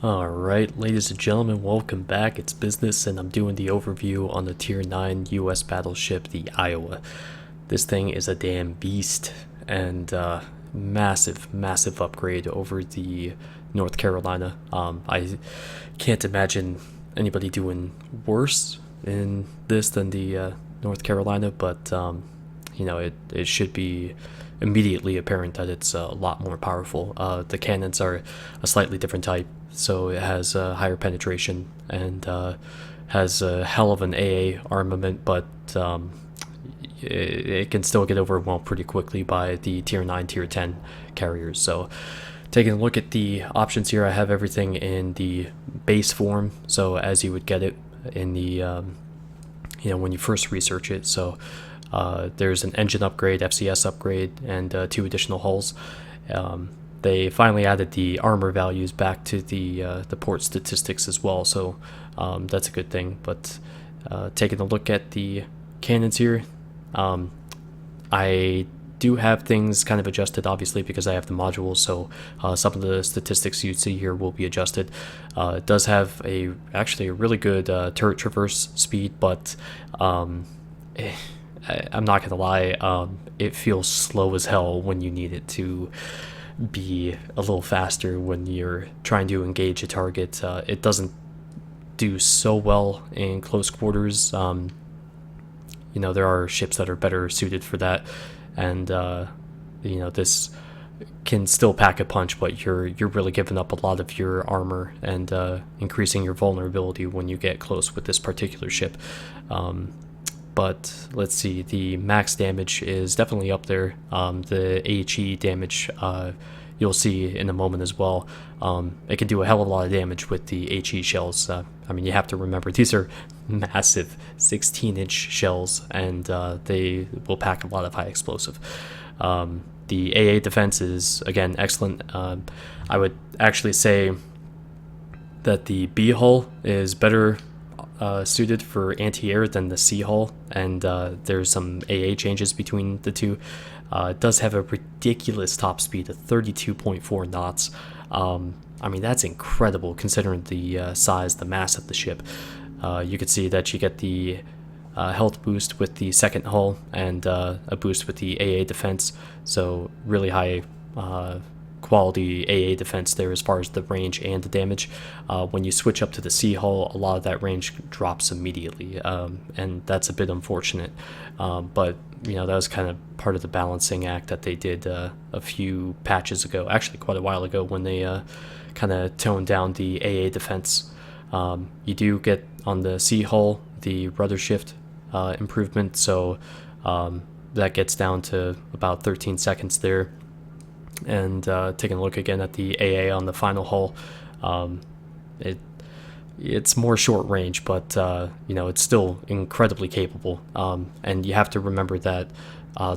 Alright, ladies and gentlemen, welcome back. It's Business, and I'm doing the overview on the Tier 9 US battleship, the Iowa. This thing is a damn beast, and massive upgrade over the North Carolina. I can't imagine anybody doing worse in this than the North Carolina, but it should be immediately apparent that it's a lot more powerful. The cannons are a slightly different type, so it has higher penetration and has a hell of an AA armament, but it can still get overwhelmed pretty quickly by the Tier 9, Tier 10 carriers. So taking a look at the options here, I have everything in the base form, so as you would get it in the when you first research it. So there's an engine upgrade, FCS upgrade, and 2 additional hulls. They finally added the armor values back to the port statistics as well, so that's a good thing. But taking a look at the cannons here, I do have things kind of adjusted, obviously, because I have the modules, so some of the statistics you see here will be adjusted. It does have actually a really good turret traverse speed, but I'm not gonna lie, it feels slow as hell when you need it to be a little faster when you're trying to engage a target. It doesn't do so well in close quarters. There are ships that are better suited for that, and this can still pack a punch, but you're really giving up a lot of your armor and increasing your vulnerability when you get close with this particular ship. But let's see, the max damage is definitely up there. The AHE damage, you'll see in a moment as well. It can do a hell of a lot of damage with the HE shells. You have to remember, these are massive 16-inch shells, and they will pack a lot of high explosive. The AA defense is, again, excellent. I would actually say that the B hull is better suited for anti-air than the C hull, and there's some AA changes between the two. It does have a ridiculous top speed of 32.4 knots. That's incredible considering the size, the mass of the ship. You can see that you get the health boost with the second hull and a boost with the AA defense, so really high quality AA defense there as far as the range and the damage. When you switch up to the C hull, a lot of that range drops immediately, and that's a bit unfortunate. But that was kind of part of the balancing act that they did a few patches ago, actually quite a while ago, when they kind of toned down the AA defense. You do get on the C hull the rudder shift improvement, so that gets down to about 13 seconds there. And taking a look again at the AA on the final hull, it's more short range, but it's still incredibly capable. And you have to remember that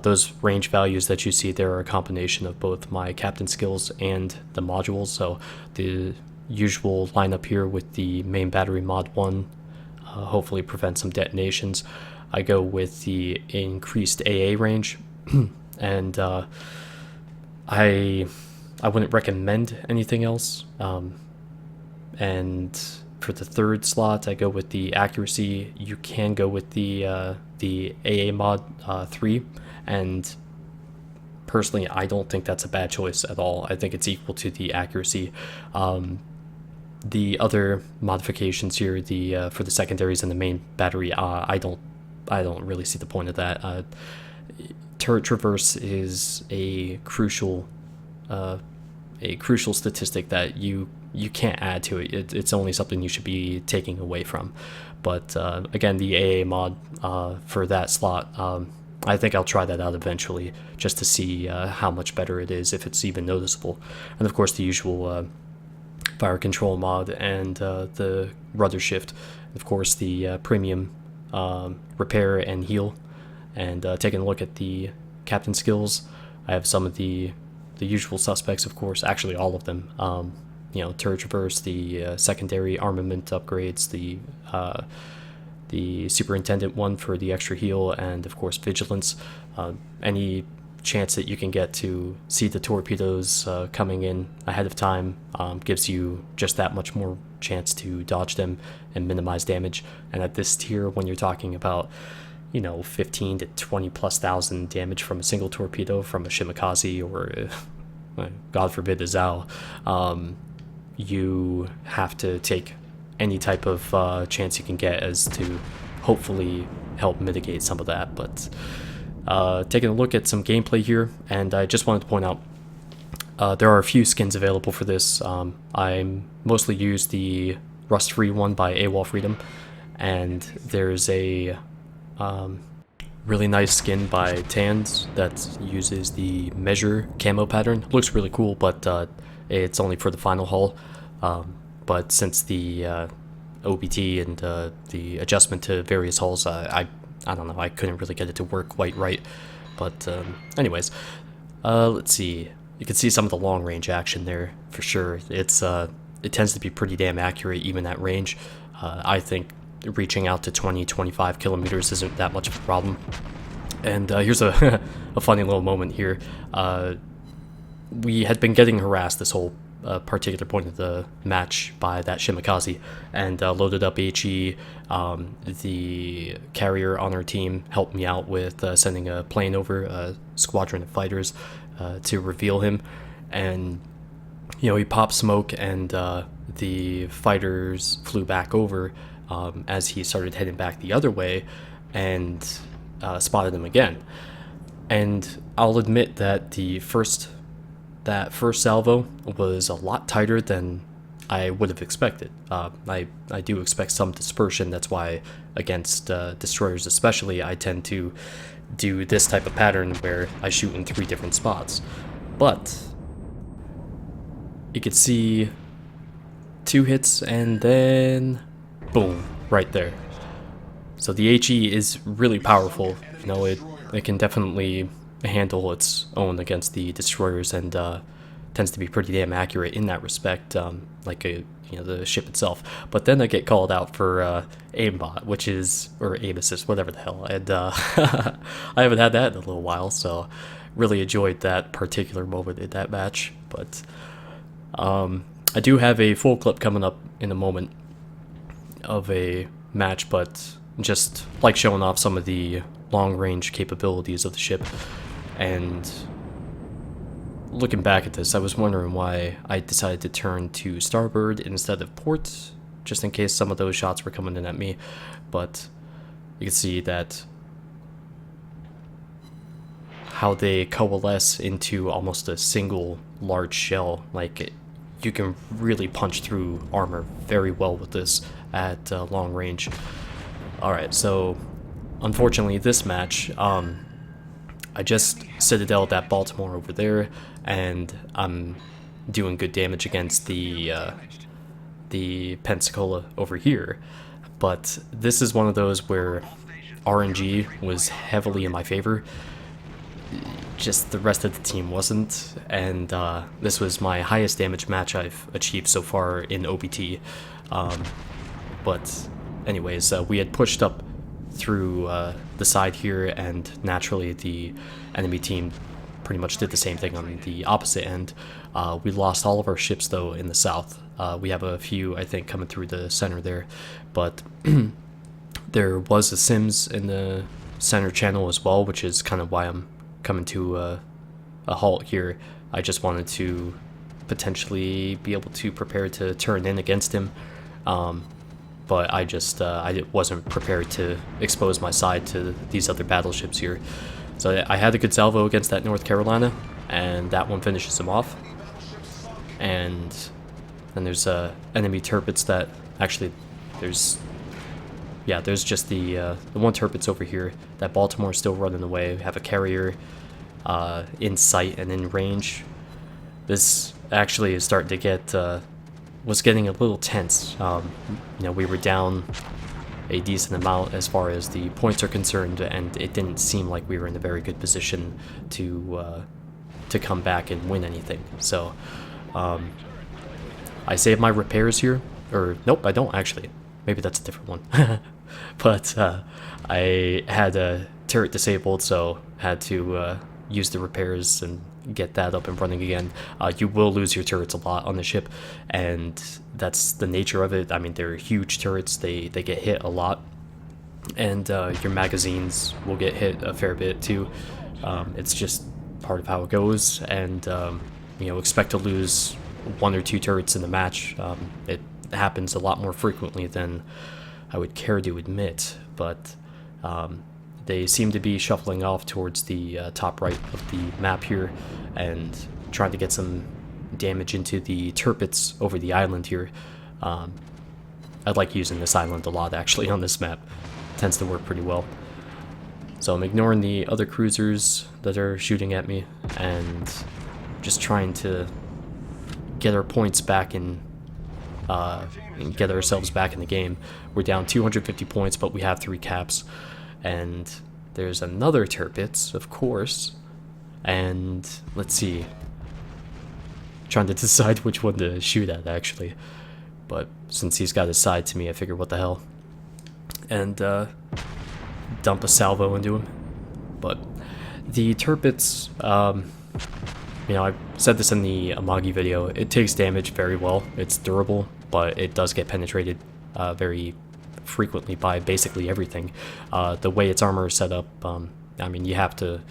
those range values that you see there are a combination of both my captain skills and the modules. So the usual lineup here with the main battery mod 1 hopefully prevents some detonations. I go with the increased AA range, and I wouldn't recommend anything else. And for the third slot, I go with the accuracy. You can go with the AA mod 3, and personally, I don't think that's a bad choice at all. I think it's equal to the accuracy. The other modifications here, for the secondaries and the main battery, I don't really see the point of that. Turret traverse is a crucial statistic that you can't add to it. It's only something you should be taking away from. But again, the AA mod for that slot, I think I'll try that out eventually just to see how much better it is, if it's even noticeable. And of course the usual fire control mod and the rudder shift. Of course the premium repair and heal. And taking a look at the captain skills, I have some of the usual suspects, of course, actually all of them. Turret traverse, the secondary armament upgrades, the superintendent one for the extra heal, and of course vigilance. Any chance that you can get to see the torpedoes coming in ahead of time gives you just that much more chance to dodge them and minimize damage. And at this tier, when you're talking about 15 to 20 plus thousand damage from a single torpedo from a Shimakaze or God forbid a Zao, you have to take any type of chance you can get as to hopefully help mitigate some of that. But taking a look at some gameplay here, and I just wanted to point out there are a few skins available for this. I mostly use the rust-free one by AWOL Freedom, and there's a really nice skin by Tans that uses the measure camo pattern. Looks really cool, but it's only for the final hull. But since the OBT and the adjustment to various hulls, I don't know, I couldn't really get it to work quite right. But anyways, let's see. You can see some of the long range action there for sure. It tends to be pretty damn accurate even at range. I think reaching out to 20-25 kilometers isn't that much of a problem. And here's a funny little moment here. We had been getting harassed this whole particular point of the match by that Shimakaze, and loaded up HE. The carrier on our team helped me out with sending a plane over, a squadron of fighters, to reveal him. And he popped smoke, and the fighters flew back over as he started heading back the other way, and spotted him again. And I'll admit that that first salvo was a lot tighter than I would have expected. I do expect some dispersion. That's why against destroyers especially, I tend to do this type of pattern where I shoot in 3 different spots. But you could see 2 hits and then boom, right there. So the HE is really powerful. It can definitely handle its own against the destroyers, and tends to be pretty damn accurate in that respect, like the ship itself. But then I get called out for aimbot, or aim assist, whatever the hell, and I haven't had that in a little while, so really enjoyed that particular moment in that match. But I do have a full clip coming up in a moment of a match, but just like showing off some of the long-range capabilities of the ship. And looking back at this, I was wondering why I decided to turn to starboard instead of port, just in case some of those shots were coming in at me. But you can see that how they coalesce into almost a single large shell. You can really punch through armor very well with this at long range. Alright, so unfortunately this match, I just citadelled that Baltimore over there, and I'm doing good damage against the Pensacola over here. But this is one of those where RNG was heavily in my favor, just the rest of the team wasn't, and this was my highest damage match I've achieved so far in OBT. But anyways, we had pushed up through the side here, and naturally the enemy team pretty much did the same thing on the opposite end. We lost all of our ships though in the south. We have a few, I think, coming through the center there, but there was a Sims in the center channel as well, which is kind of why I'm coming to a halt here. I just wanted to potentially be able to prepare to turn in against him. But I wasn't prepared to expose my side to these other battleships here. So I had a good salvo against that North Carolina, and that one finishes him off. And then there's enemy turpits that actually there's just the one turpits over here. That Baltimore's still running away. We have a carrier in sight and in range. This actually is starting to get was getting a little tense. We were down a decent amount as far as the points are concerned, and it didn't seem like we were in a very good position to come back and win anything. So I saved my repairs here, or nope, I don't actually. Maybe that's a different one. But I had a turret disabled, so had to use the repairs and get that up and running again. You will lose your turrets a lot on the ship, and that's the nature of it. I mean, they're huge turrets, they get hit a lot, and your magazines will get hit a fair bit too. It's just part of how it goes, and you know, expect to lose 1 or 2 turrets in the match. It happens a lot more frequently than I would care to admit, but they seem to be shuffling off towards the top right of the map here and trying to get some damage into the turrets over the island here. I like using this island a lot actually on this map. It tends to work pretty well. So I'm ignoring the other cruisers that are shooting at me and just trying to get our points back in, and get ourselves back in the game. We're down 250 points, but we have 3 caps. And there's another turret, of course. And let's see. Trying to decide which one to shoot at, actually. But since he's got his side to me, I figured, what the hell. And dump a salvo into him. But the turrets, you know, I said this in the Amagi video, it takes damage very well. It's durable, but it does get penetrated very frequently by basically everything. The way its armor is set up, I mean, you have to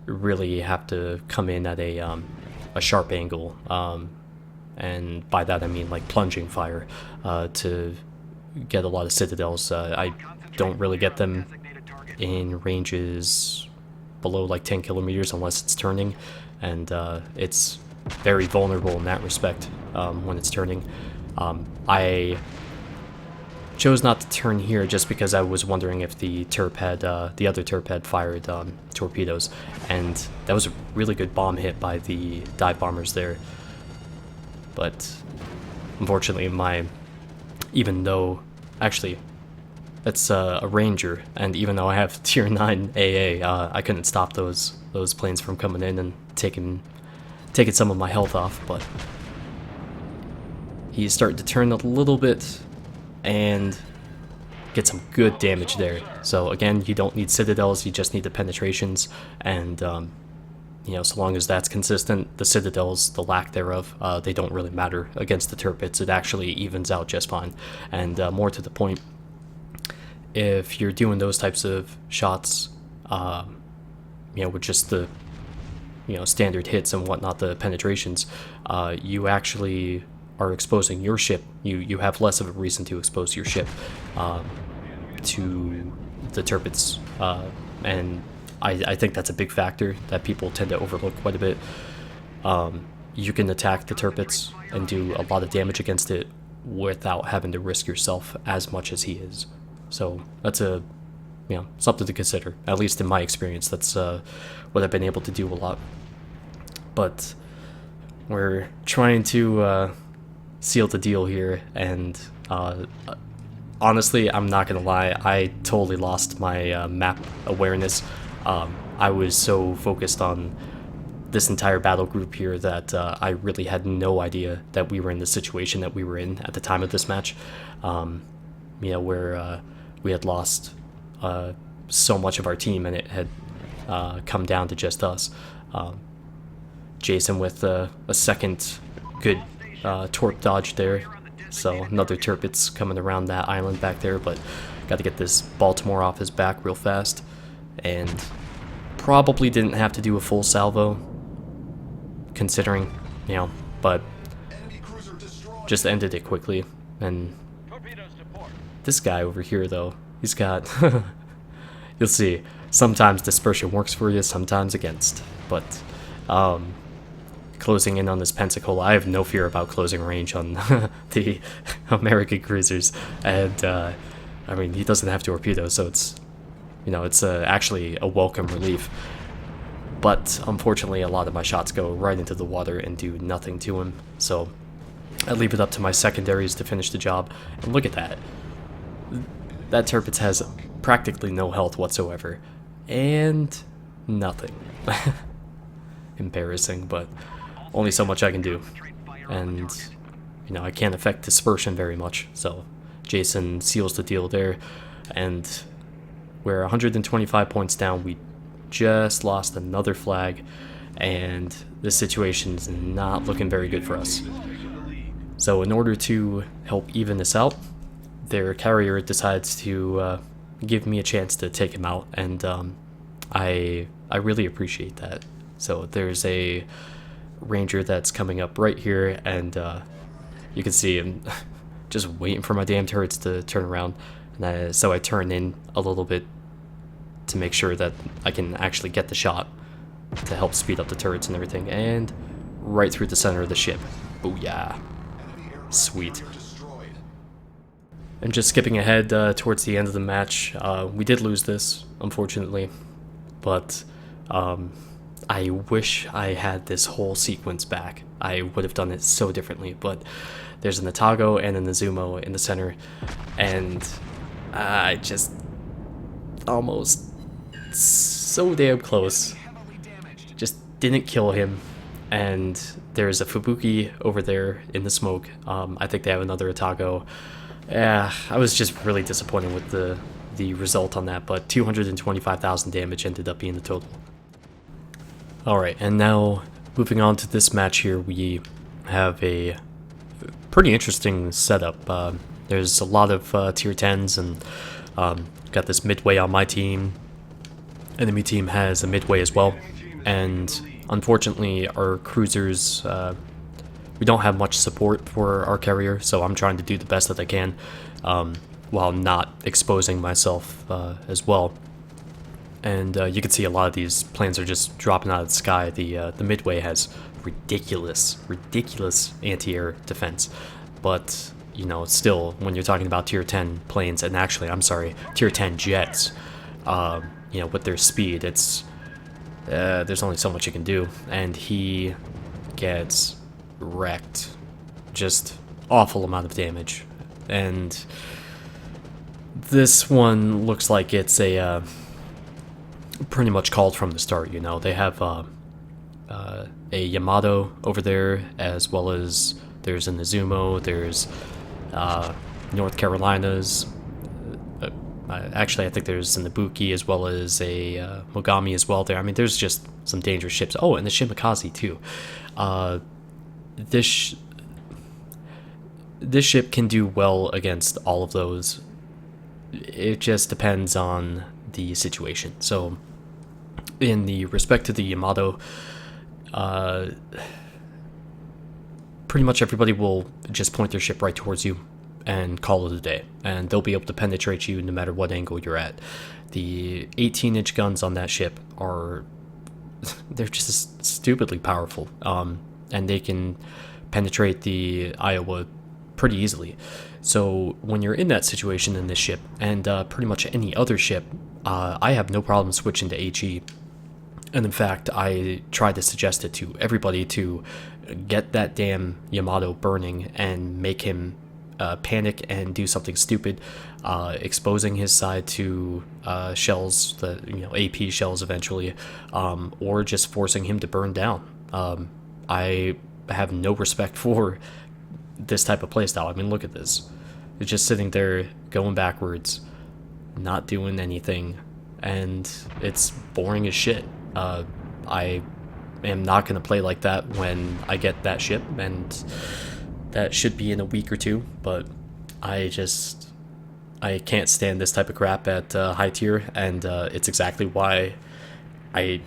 really have to come in at a sharp angle, and by that I mean like plunging fire, to get a lot of citadels. I don't really get them in ranges below like 10 kilometers unless it's turning, and it's very vulnerable in that respect when it's turning. I chose not to turn here just because I was wondering if the other turret had fired torpedoes, and that was a really good bomb hit by the dive bombers there. But unfortunately, even though actually it's a Ranger, and even though I have tier 9 AA, I couldn't stop those planes from coming in and taking some of my health off. But he's starting to turn a little bit and get some good damage there. So again, you don't need citadels, you just need the penetrations, and you know, so long as that's consistent, the citadels, the lack thereof, they don't really matter against the turrets. It actually evens out just fine. And more to the point, if you're doing those types of shots, you know, with just the, you know, standard hits and whatnot, the penetrations, you actually are exposing your ship. You have less of a reason to expose your ship to the turrets, and I think that's a big factor that people tend to overlook quite a bit. You can attack the turrets and do a lot of damage against it without having to risk yourself as much as he is. So that's a, you know, something to consider. At least in my experience, that's what I've been able to do a lot. But we're trying to seal the deal here, and honestly, I'm not gonna lie, I totally lost my map awareness. I was so focused on this entire battle group here that I really had no idea that we were in the situation that we were in at the time of this match. You know, where we had lost so much of our team, and it had come down to just us. Jason with a second good torp dodge there, so another turret's coming around that island back there, but got to get this Baltimore off his back real fast, and probably didn't have to do a full salvo, considering, you know, but just ended it quickly. And this guy over here, though, he's got you'll see, sometimes dispersion works for you, sometimes against, but closing in on this Pensacola, I have no fear about closing range on the American cruisers, and I mean, he doesn't have torpedoes, so it's, you know, it's actually a welcome relief. But unfortunately, a lot of my shots go right into the water and do nothing to him, so I leave it up to my secondaries to finish the job. And look at that. That turret has practically no health whatsoever, and nothing. Embarrassing, but only so much I can do. And, you know, I can't affect dispersion very much, so Jason seals the deal there, and we're 125 points down. We just lost another flag, and this situation is not looking very good for us. So in order to help even this out, their carrier decides to give me a chance to take him out, and I really appreciate that. So there's a ranger that's coming up right here, and you can see him just waiting for my damn turrets to turn around. And so I turn in a little bit to make sure that I can actually get the shot to help speed up the turrets and everything, and right through the center of the ship. Booyah. Sweet. And just skipping ahead towards the end of the match, we did lose this, unfortunately, but I wish I had this whole sequence back. I would have done it so differently, but there's an Atago and an Izumo in the center, and I just almost so damn close. Just didn't kill him, and there's a Fubuki over there in the smoke. I think they have another Atago. Yeah, I was just really disappointed with the result on that, but 225,000 damage ended up being the total. Alright, and now moving on to this match here, we have a pretty interesting setup. There's a lot of tier 10s, and got this midway on my team. Enemy team has a midway as well, and unfortunately our cruisers, we don't have much support for our carrier, so I'm trying to do the best that I can while not exposing myself as well. And you can see a lot of these planes are just dropping out of the sky. The midway has ridiculous anti-air defense, but you know, still, when you're talking about tier 10 planes, and actually, I'm sorry, tier 10 jets, you know, with their speed, it's there's only so much you can do, and he gets wrecked. Just awful amount of damage. And this one looks like it's a pretty much called from the start. You know, they have a Yamato over there, as well as there's an Izumo, there's North Carolina's, actually I think there's an Ibuki, as well as a Mogami as well there. I mean, there's just some dangerous ships. Oh, and the Shimakaze too. This ship can do well against all of those. It just depends on the situation. So in the respect to the Yamato, pretty much everybody will just point their ship right towards you and call it a day, and they'll be able to penetrate you no matter what angle you're at. The 18-inch guns on that ship are, they're just stupidly powerful, and they can penetrate the Iowa pretty easily. So when you're in that situation in this ship, and pretty much any other ship, I have no problem switching to HE. And in fact, I try to suggest it to everybody to get that damn Yamato burning and make him panic and do something stupid, exposing his side to shells, the AP shells eventually, or just forcing him to burn down. I have no respect for this type of playstyle. I mean, look at this. It's just sitting there going backwards, not doing anything, and it's boring as shit. I am not going to play like that when I get that ship, and that should be in a week or two, but I can't stand this type of crap at high tier, and it's exactly why I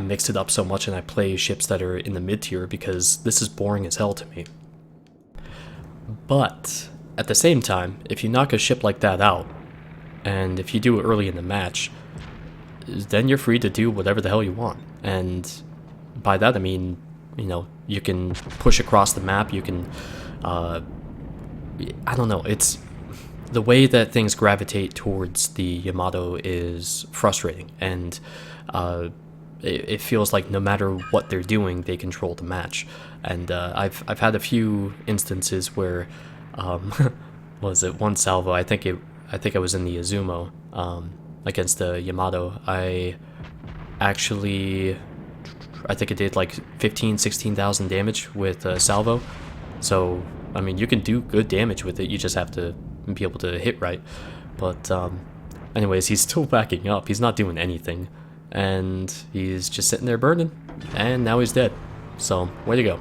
mix it up so much and I play ships that are in the mid tier, because this is boring as hell to me. But at the same time, if you knock a ship like that out, and if you do it early in the match, then you're free to do whatever the hell you want. And by that I mean, you can push across the map, you can, I don't know, it's the way that things gravitate towards the Yamato is frustrating, and it feels like no matter what they're doing, they control the match. And I've had a few instances where, was it one salvo? I think I was in the Izumo against the Yamato. I think it did like 16,000 damage with salvo. So I mean, you can do good damage with it. You just have to be able to hit right. But anyways, he's still backing up. He's not doing anything. and he's just sitting there burning, and now he's dead. So, way to go.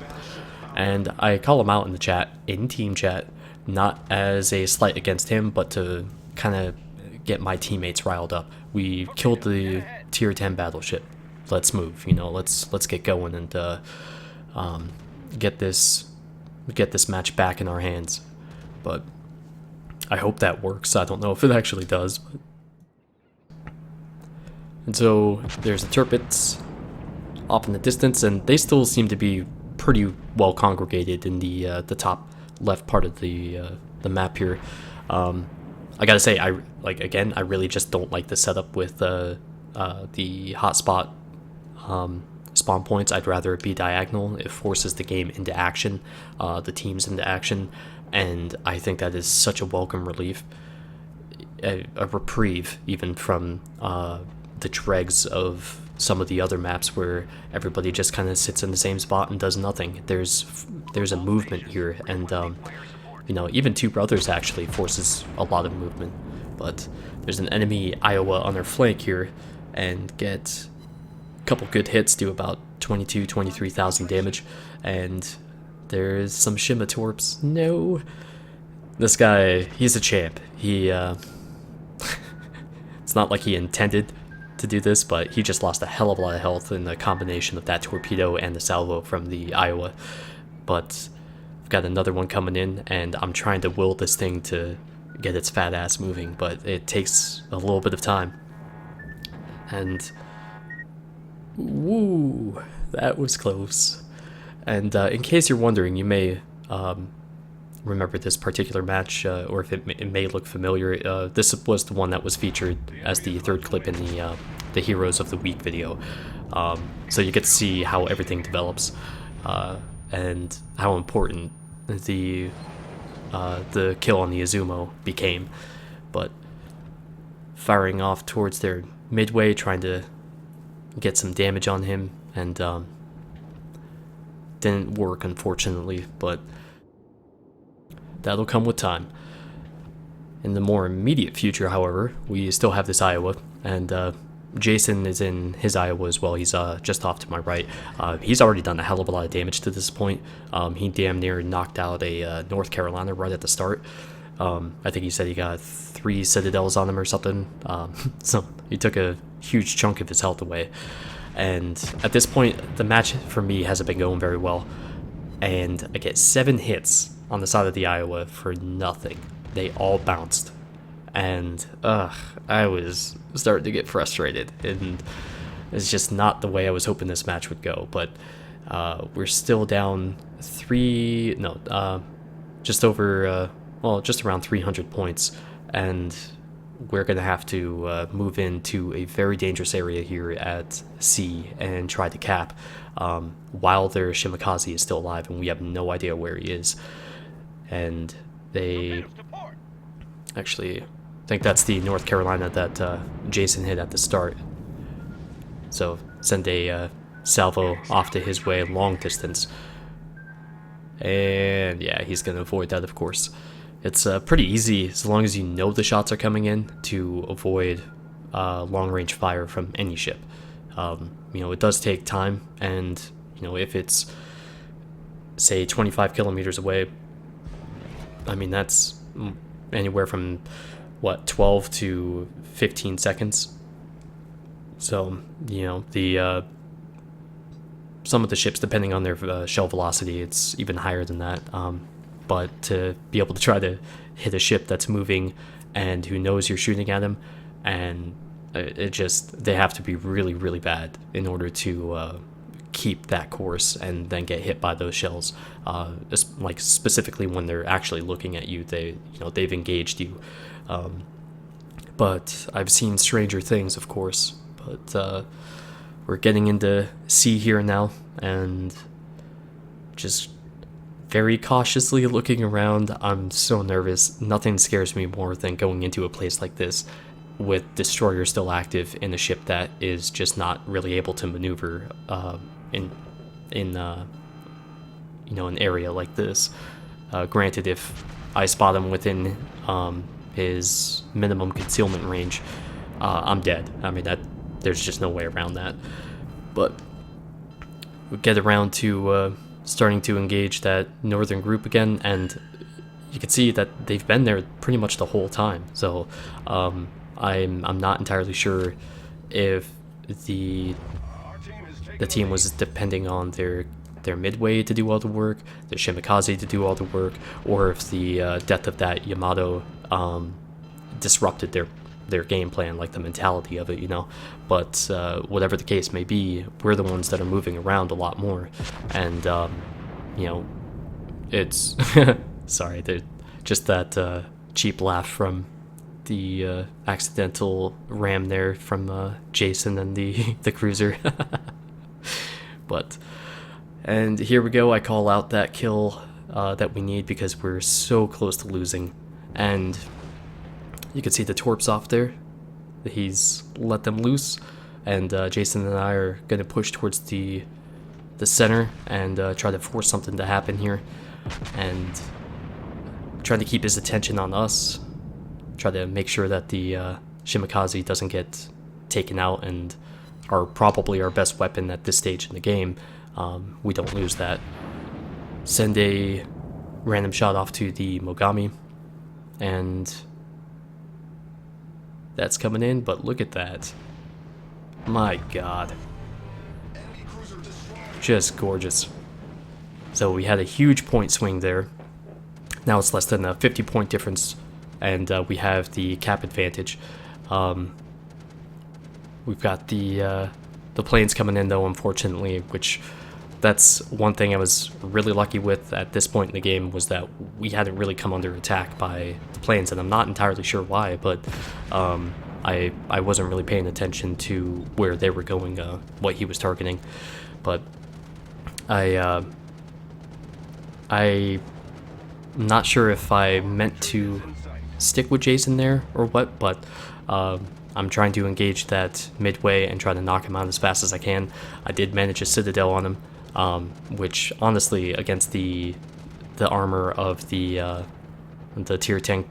And I call him out in the chat, in team chat, not as a slight against him, but to kind of get my teammates riled up. We killed the tier 10 battleship. Let's move, you know, let's get going and get this match back in our hands. But I hope that works. I don't know if it actually does. But... And so there's the Turpits off in the distance, and they still seem to be pretty well congregated in the top left part of the map here. I gotta say, I really just don't like the setup with the hotspot spawn points. I'd rather it be diagonal. It forces the game into action, the teams into action, and I think that is such a welcome relief, a reprieve even from the dregs of some of the other maps where everybody just kind of sits in the same spot and does nothing. There's a movement here, and you know, even Two Brothers actually forces a lot of movement. But there's an enemy Iowa on their flank here, and get a couple good hits, do about 23,000 damage, and there's some Shima Torps. No, this guy, he's a champ. He it's not like he intended to do this, but he just lost a hell of a lot of health in the combination of that torpedo and the salvo from the Iowa. But I've got another one coming in, and I'm trying to will this thing to get its fat ass moving, but it takes a little bit of time. And woo, that was close. And in case you're wondering, you may remember this particular match, or if it may look familiar. This was the one that was featured as the third clip in the Heroes of the Week video. So you get to see how everything develops, and how important the kill on the Izumo became. But firing off towards their midway, trying to get some damage on him, and didn't work, unfortunately, but that'll come with time. In the more immediate future, however, we still have this Iowa, and Jason is in his Iowa as well. He's just off to my right. He's already done a hell of a lot of damage to this point. He damn near knocked out a North Carolina right at the start. I think he said he got 3 Citadels on him or something. So he took a huge chunk of his health away. And at this point, the match for me hasn't been going very well. And I get 7 hits on the side of the Iowa for nothing. They all bounced. And I was starting to get frustrated. And it's just not the way I was hoping this match would go. But we're still down just around 300 points. And we're going to have to move into a very dangerous area here at C and try to cap while their Shimakaze is still alive, and we have no idea where he is. And they actually, I think that's the North Carolina that Jason hit at the start. So send a salvo off to his way long distance. And yeah, he's going to avoid that, of course. It's pretty easy, as long as you know the shots are coming in, to avoid long-range fire from any ship. You know, it does take time, and you know, if it's, say, 25 kilometers away, I mean, that's anywhere from, 12 to 15 seconds. So, you know, some of the ships, depending on their shell velocity, it's even higher than that. But to be able to try to hit a ship that's moving and who knows you're shooting at them, and they have to be really, really bad in order to keep that course and then get hit by those shells. Like specifically when they're actually looking at you, they've engaged you. But I've seen stranger things, of course. But we're getting into C here now, and just very cautiously looking around. I'm so nervous. Nothing scares me more than going into a place like this with destroyers still active in a ship that is just not really able to maneuver in an area like this. Granted, if I spot him within his minimum concealment range, I'm dead. I mean, there's just no way around that. But we get around to starting to engage that northern group again, and you can see that they've been there pretty much the whole time. So I'm not entirely sure if the team was depending on their midway to do all the work, their Shimikaze to do all the work, or if the death of that Yamato disrupted their game plan, like the mentality of it, you know. But whatever the case may be, we're the ones that are moving around a lot more, and you know, it's sorry, just that cheap laugh from the accidental ram there from Jason and the cruiser. And here we go, I call out that kill that we need because we're so close to losing. And you can see the torps off there. He's let them loose, and Jason and I are going to push towards the center and try to force something to happen here, and try to keep his attention on us, try to make sure that the Shimikaze doesn't get taken out, and are probably our best weapon at this stage in the game. We don't lose that. Send a random shot off to the Mogami, and that's coming in, but look at that. My god. Just gorgeous. So we had a huge point swing there. Now it's less than a 50-point difference, and we have the cap advantage. We've got the planes coming in, though, unfortunately, which that's one thing I was really lucky with at this point in the game, was that we hadn't really come under attack by the planes, and I'm not entirely sure why, but I wasn't really paying attention to where they were going, what he was targeting. But I'm not sure if I meant to stick with Jason there or what, but I'm trying to engage that midway and try to knock him out as fast as I can. I did manage a Citadel on him, which honestly, against the armor of the tier 10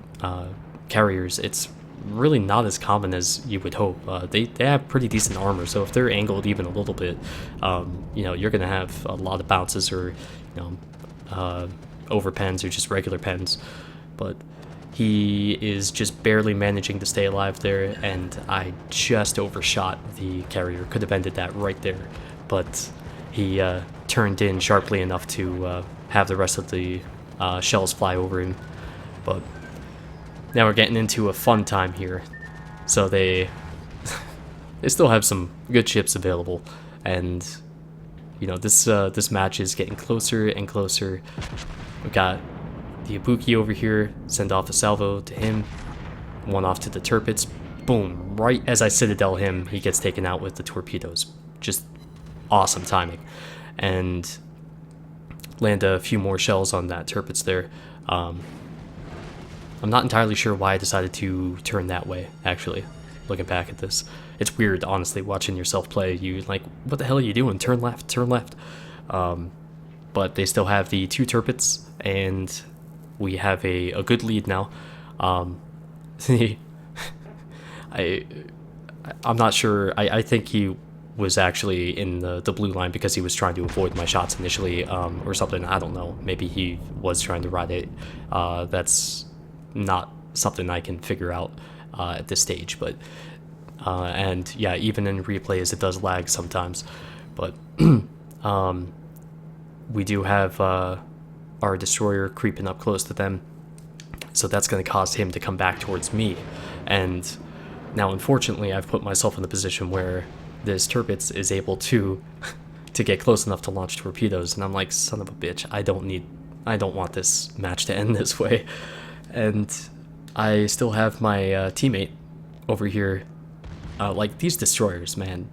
carriers, it's really not as common as you would hope. They have pretty decent armor, so if they're angled even a little bit, you know, you're gonna have a lot of bounces, or you know, over pens or just regular pens. But he is just barely managing to stay alive there, and I just overshot the carrier. Could have ended that right there, but he turned in sharply enough to have the rest of the shells fly over him. But now we're getting into a fun time here. So they still have some good ships available, and you know, this match is getting closer and closer. We got the Ibuki over here, send off a salvo to him, one off to the Tirpitz. Boom, right as I Citadel him, he gets taken out with the torpedoes. Just awesome timing. And land a few more shells on that Tirpitz there. I'm not entirely sure why I decided to turn that way, actually, looking back at this. It's weird, honestly, watching yourself play. You like, what the hell are you doing? Turn left, turn left. But they still have the 2 Tirpitz, and we have a good lead now. I'm not sure. I think he was actually in the blue line because he was trying to avoid my shots initially, or something. I don't know. Maybe he was trying to ride it. That's not something I can figure out at this stage. But and yeah, even in replays, it does lag sometimes. But we do have our destroyer creeping up close to them, so that's going to cause him to come back towards me. And now, unfortunately, I've put myself in the position where this Tirpitz is able to get close enough to launch torpedoes, and I'm like, son of a bitch, I don't want this match to end this way. And I still have my teammate over here. Like, these destroyers, man,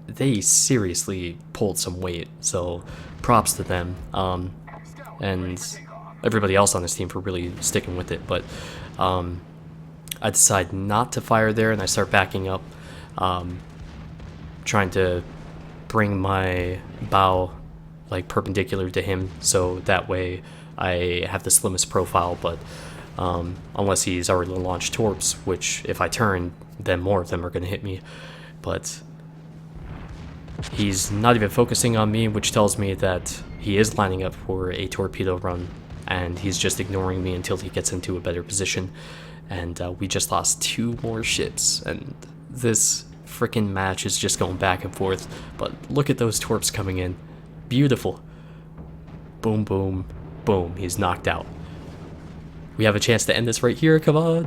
they seriously pulled some weight, so props to them. And everybody else on this team for really sticking with it. But I decide not to fire there, and I start backing up, trying to bring my bow like perpendicular to him, so that way I have the slimmest profile. But unless he's already launched torps, which if I turn, then more of them are going to hit me. But He's not even focusing on me, which tells me that he is lining up for a torpedo run, and he's just ignoring me until he gets into a better position. And we just lost 2 more ships, and this freaking match is just going back and forth. But look at those torps coming in. Beautiful. Boom, boom, boom. He's knocked out. We have a chance to end this right here. Come on.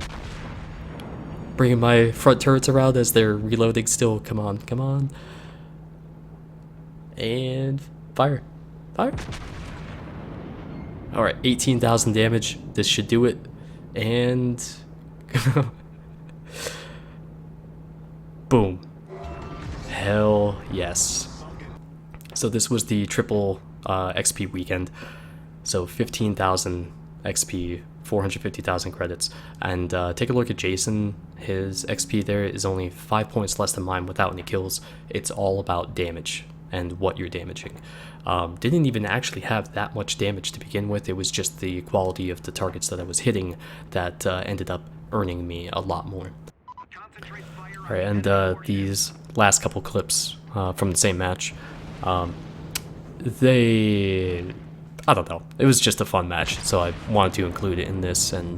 Bringing my front turrets around as they're reloading still. Come on, come on. And fire. Fire. Alright, 18,000 damage. This should do it. And boom. Hell yes. So this was the triple XP weekend. So 15,000 XP, 450,000 credits. And take a look at Jason. His XP there is only 5 points less than mine without any kills. It's all about damage and what you're damaging. Didn't even actually have that much damage to begin with. It was just the quality of the targets that I was hitting that ended up earning me a lot more. Alright, and these last couple clips from the same match, I don't know, it was just a fun match, so I wanted to include it in this and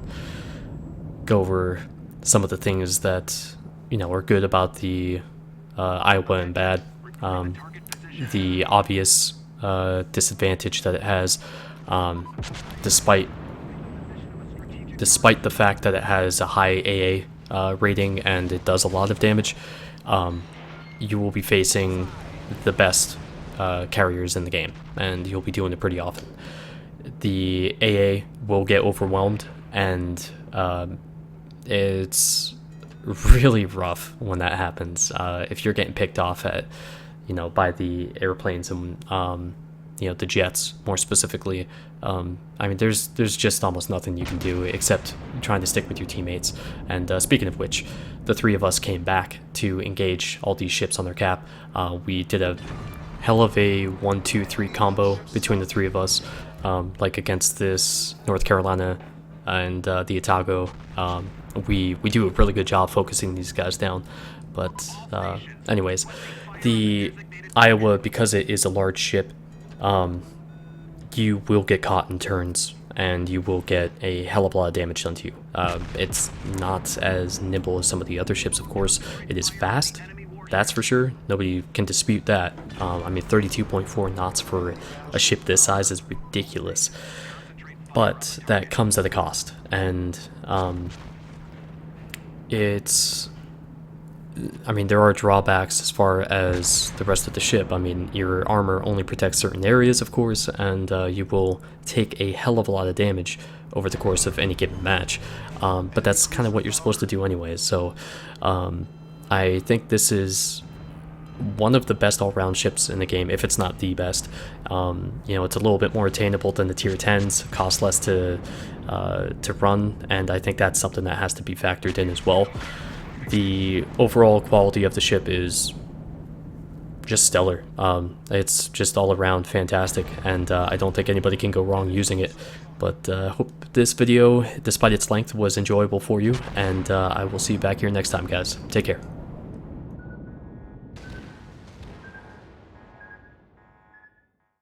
go over some of the things that, you know, are good about the Iowa and bad. The obvious disadvantage that it has, despite the fact that it has a high AA rating and it does a lot of damage, you will be facing the best carriers in the game, and you'll be doing it pretty often. The AA will get overwhelmed, and it's really rough when that happens. If you're getting picked off at, you know, by the airplanes and you know, the jets more specifically, I mean, there's just almost nothing you can do except trying to stick with your teammates. And speaking of which, the 3 of us came back to engage all these ships on their cap. We did a hell of a 1-2-3 combo between the 3 of us, like against this North Carolina and the Otago. We do a really good job focusing these guys down. But anyways, the Iowa, because it is a large ship, you will get caught in turns, and you will get a hell of a lot of damage done to you. It's not as nimble as some of the other ships, of course. It is fast, that's for sure. Nobody can dispute that. I mean, 32.4 knots for a ship this size is ridiculous. But that comes at a cost, and I mean, there are drawbacks as far as the rest of the ship. I mean, your armor only protects certain areas, of course, and you will take a hell of a lot of damage over the course of any given match. But that's kind of what you're supposed to do anyways. So I think this is one of the best all-round ships in the game, if it's not the best. You know, it's a little bit more attainable than the tier 10s, costs less to run, and I think that's something that has to be factored in as well. The overall quality of the ship is just stellar. It's just all around fantastic, and I don't think anybody can go wrong using it. But hope this video, despite its length, was enjoyable for you, and I will see you back here next time, guys. Take care.